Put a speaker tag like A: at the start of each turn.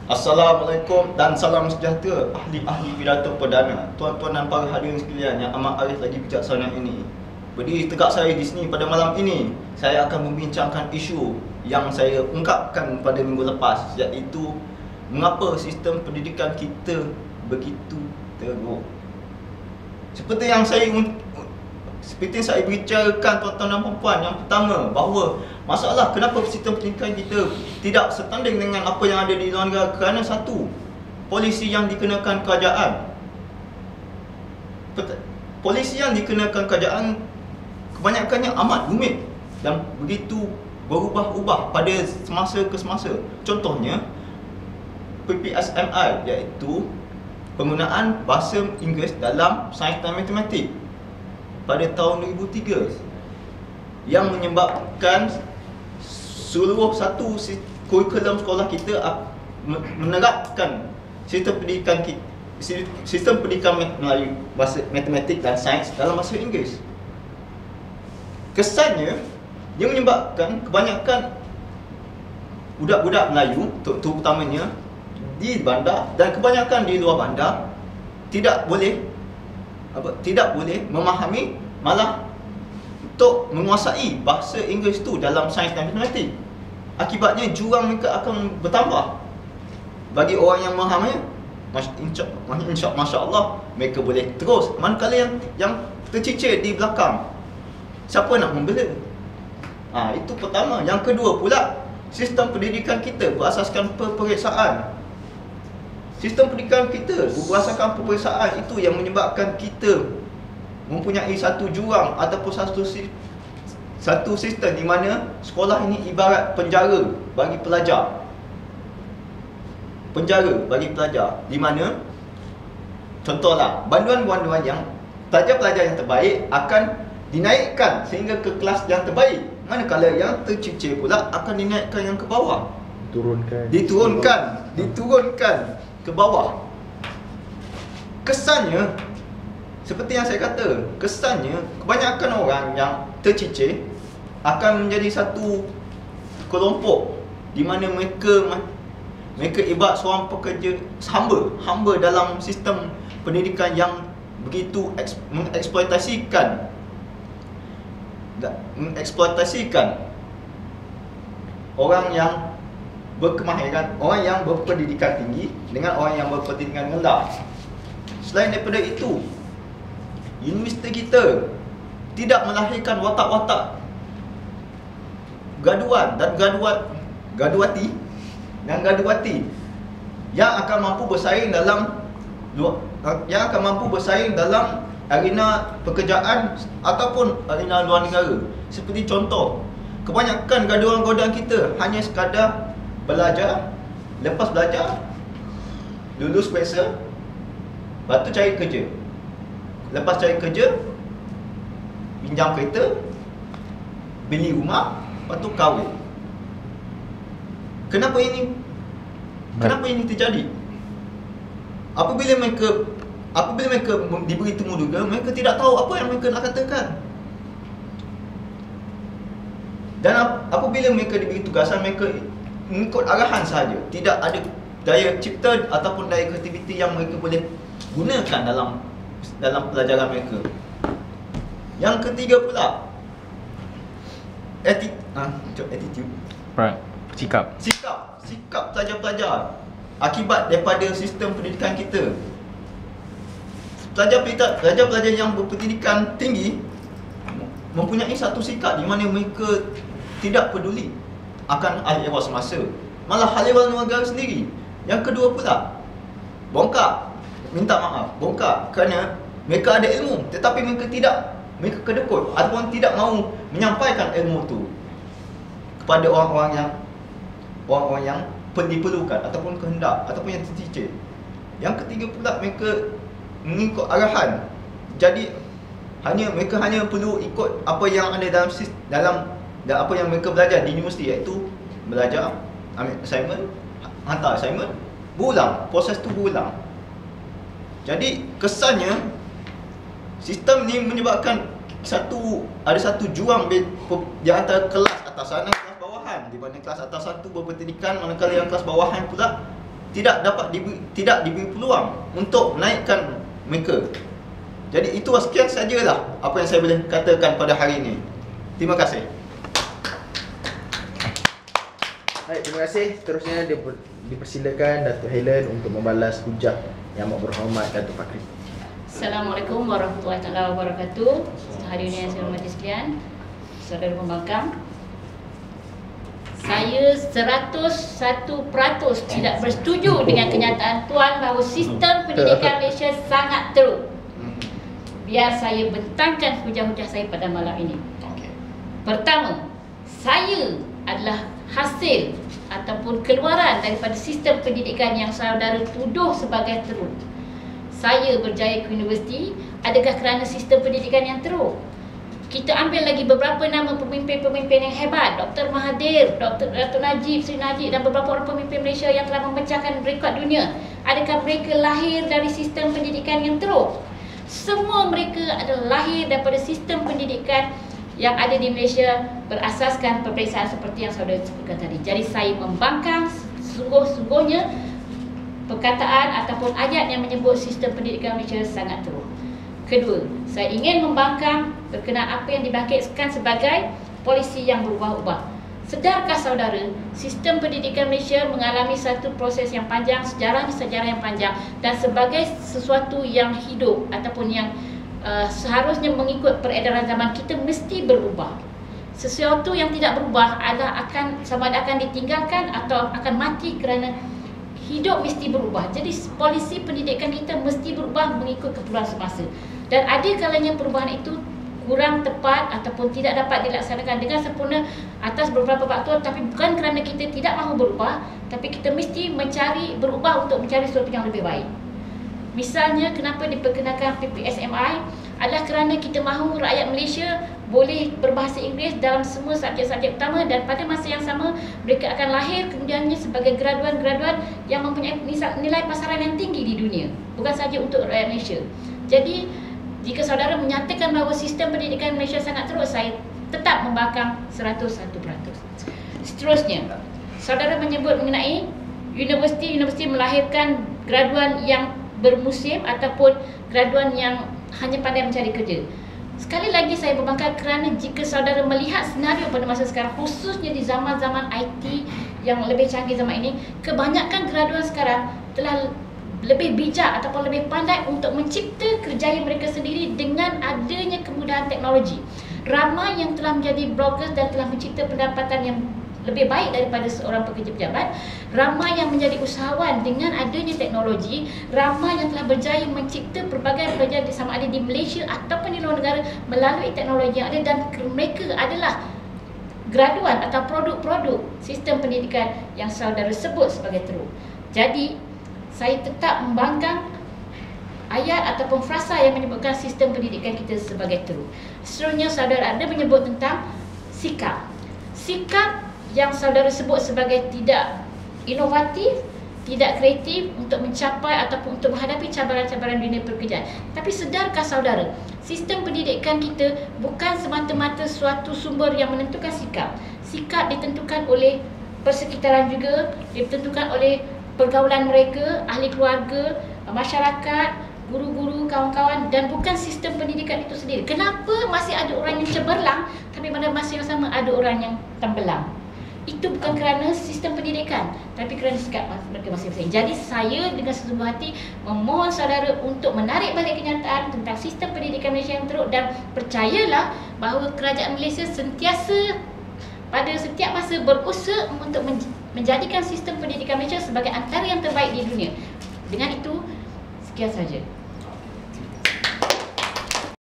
A: Assalamualaikum dan salam sejahtera ahli-ahli pidato perdana, tuan-tuan dan para hadirin sekalian yang amat arif lagi bijaksana ini. Berdiri tegak saya di sini pada malam ini, saya akan membincangkan isu yang saya ungkapkan pada minggu lepas, iaitu mengapa sistem pendidikan kita begitu teruk. Seperti yang saya bicarakan tuan-tuan dan puan-puan, yang pertama bahawa masalah kenapa sistem pendidikan kita tidak setanding dengan apa yang ada di luar negara kerana satu, polisi yang dikenakan kerajaan. Polisi yang dikenakan kerajaan kebanyakannya amat rumit dan begitu berubah-ubah pada semasa ke semasa. Contohnya PPSMI, iaitu penggunaan bahasa Inggeris dalam sains dan matematik pada tahun 2003, yang menyebabkan seluruh satu kurikulum sekolah kita menerapkan sistem pendidikan melalui bahasa matematik dan sains dalam bahasa Inggeris. Kesannya dia menyebabkan kebanyakan budak-budak Melayu, terutamanya di bandar dan kebanyakan di luar bandar, tidak boleh memahami, malah untuk menguasai bahasa Inggeris tu dalam sains dan matematik. Akibatnya jurang mereka akan bertambah. Bagi orang yang memahaminya, Masya Allah, mereka boleh terus. Manakala yang tercicir di belakang, siapa nak membela? Itu pertama. Yang kedua pula, sistem pendidikan kita berasaskan peperiksaan. Sistem pendidikan kita berdasarkan peperiksaan itu yang menyebabkan kita mempunyai satu jurang ataupun satu sistem di mana sekolah ini ibarat penjara bagi pelajar. Penjara bagi pelajar di mana, contohlah, banduan-banduan yang pelajar-pelajar yang terbaik akan dinaikkan sehingga ke kelas yang terbaik, manakala yang tercicir pula akan dinaikkan yang ke bawah. Diturunkan ke bawah. Kesannya, seperti yang saya kata, kesannya kebanyakan orang yang tercicir akan menjadi satu kelompok di mana mereka ibarat seorang pekerja hamba dalam sistem pendidikan yang begitu mengeksploitasikan orang yang berkemahiran, orang yang berpendidikan tinggi dengan orang yang berpendidikan rendah. Selain daripada itu, universiti kita tidak melahirkan watak-watak graduan dan graduati yang akan mampu bersaing dalam arena pekerjaan ataupun arena luar negara. Seperti contoh, kebanyakan graduan-graduan kita hanya sekadar belajar, lepas belajar lulus periksa, lepas tu cari kerja. Lepas cari kerja, pinjam kereta, beli rumah, lepas tu kahwin. Kenapa ini terjadi? Apabila mereka diberi temu duga, mereka tidak tahu apa yang mereka nak katakan. Dan apabila mereka diberi tugasan, mereka mengikut arahan sahaja. Tidak ada daya cipta ataupun daya kreativiti yang mereka boleh gunakan dalam pelajaran mereka. Yang ketiga pula, attitude.
B: Right. Sikap
A: pelajar-pelajar akibat daripada sistem pendidikan kita. Pelajar-pelajar yang berpendidikan tinggi mempunyai satu sikap di mana mereka tidak peduli akan hal ehwal semasa, malah hal ehwal negara sendiri. Yang kedua pula, bongkar kerana mereka ada ilmu tetapi mereka kedekut ataupun tidak mahu menyampaikan ilmu tu kepada orang-orang yang diperlukan ataupun kehendak ataupun yang tercicir. Yang ketiga pula, mereka mengikut arahan. Jadi mereka hanya perlu ikut apa yang ada dalam apa yang mereka belajar di universiti, iaitu belajar, ambil assignment, hantar assignment, berulang, proses tu berulang. Jadi kesannya sistem ni menyebabkan ada satu jurang di antara kelas atasan dan kelas bawahan, di mana kelas atasan tu berpendidikan, manakala yang kelas bawahan pula tidak diberi peluang untuk menaikkan mereka. Jadi itu sekian sajalah apa yang saya boleh katakan pada hari ini. Terima kasih.
C: Baik, terima kasih. Seterusnya dipersilakan Datuk Helen untuk membalas hujah Yang Amat Berhormat Datuk Fakri.
D: Assalamualaikum warahmatullahi wabarakatuh. Hadirin yang saya hormati sekalian, saudara pembangkang, saya 101% tidak bersetuju dengan kenyataan Tuan bahawa sistem pendidikan Malaysia sangat teruk. Biar saya bentangkan hujah-hujah saya pada malam ini. Pertama, saya adalah hasil ataupun keluaran daripada sistem pendidikan yang saudara tuduh sebagai teruk. Saya berjaya ke universiti, adakah kerana sistem pendidikan yang teruk? Kita ambil lagi beberapa nama pemimpin-pemimpin yang hebat, Dr. Mahathir, Dr. Dato' Najib, Sri Najib dan beberapa orang pemimpin Malaysia yang telah memecahkan rekod dunia. Adakah mereka lahir dari sistem pendidikan yang teruk? Semua mereka adalah lahir daripada sistem pendidikan yang ada di Malaysia berasaskan peperiksaan seperti yang saudara sebutkan tadi. Jadi saya membangkang sungguh-sungguhnya perkataan ataupun ayat yang menyebut sistem pendidikan Malaysia sangat teruk. Kedua, saya ingin membangkang berkenaan apa yang dibangkitkan sebagai polisi yang berubah-ubah. Sedarkah saudara, sistem pendidikan Malaysia mengalami satu proses yang panjang, sejarah yang panjang, dan sebagai sesuatu yang hidup ataupun yang seharusnya mengikut peredaran zaman, kita mesti berubah. Sesuatu yang tidak berubah adalah sama ada akan ditinggalkan atau akan mati, kerana hidup mesti berubah. Jadi polisi pendidikan kita mesti berubah mengikut keperluan semasa. Dan ada kalanya perubahan itu kurang tepat ataupun tidak dapat dilaksanakan dengan sempurna atas beberapa faktor, tapi bukan kerana kita tidak mahu berubah, tapi kita mesti berubah untuk mencari sesuatu yang lebih baik. Misalnya, kenapa diperkenalkan PPSMI adalah kerana kita mahu rakyat Malaysia boleh berbahasa Inggeris dalam semua subjek-subjek utama, dan pada masa yang sama mereka akan lahir kemudiannya sebagai graduan-graduan yang mempunyai nilai pasaran yang tinggi di dunia, bukan sahaja untuk rakyat Malaysia. Jadi jika saudara menyatakan bahawa sistem pendidikan Malaysia sangat teruk, saya tetap membangkang 101%. Seterusnya, saudara menyebut mengenai universiti melahirkan graduan yang bermusim ataupun graduan yang hanya pandai mencari kerja. Sekali lagi saya membangkang kerana jika saudara melihat senario pada masa sekarang, khususnya di zaman-zaman IT yang lebih canggih zaman ini, kebanyakan graduan sekarang telah lebih bijak ataupun lebih pandai untuk mencipta kerjaya mereka sendiri dengan adanya kemudahan teknologi. Ramai yang telah menjadi bloggers dan telah mencipta pendapatan yang lebih baik daripada seorang pekerja pejabat. Ramai yang menjadi usahawan dengan adanya teknologi. Ramai yang telah berjaya mencipta pelbagai pekerjaan sama ada di Malaysia ataupun di luar negara melalui teknologi yang ada, dan mereka adalah graduan atau produk-produk sistem pendidikan yang saudara sebut sebagai teruk. Jadi saya tetap membangkang ayat ataupun frasa yang menyebutkan sistem pendidikan kita sebagai teruk. Seterusnya, saudara ada menyebut tentang sikap. Sikap yang saudara sebut sebagai tidak inovatif, tidak kreatif untuk mencapai ataupun untuk menghadapi cabaran-cabaran dunia pekerjaan. Tapi sedarkah saudara, sistem pendidikan kita bukan semata-mata suatu sumber yang menentukan sikap. Sikap ditentukan oleh persekitaran juga, ditentukan oleh pergaulan mereka, ahli keluarga, masyarakat, guru-guru, kawan-kawan, dan bukan sistem pendidikan itu sendiri. Kenapa masih ada orang yang cemerlang tapi pada masa yang sama ada orang yang tenggelam? Itu bukan kerana sistem pendidikan, tapi kerana sikap mereka masing-masing. Jadi saya dengan sesungguh hati memohon saudara untuk menarik balik kenyataan tentang sistem pendidikan Malaysia yang teruk, dan percayalah bahawa kerajaan Malaysia sentiasa pada setiap masa berusaha untuk menjadikan sistem pendidikan Malaysia sebagai antara yang terbaik di dunia. Dengan itu, sekian saja.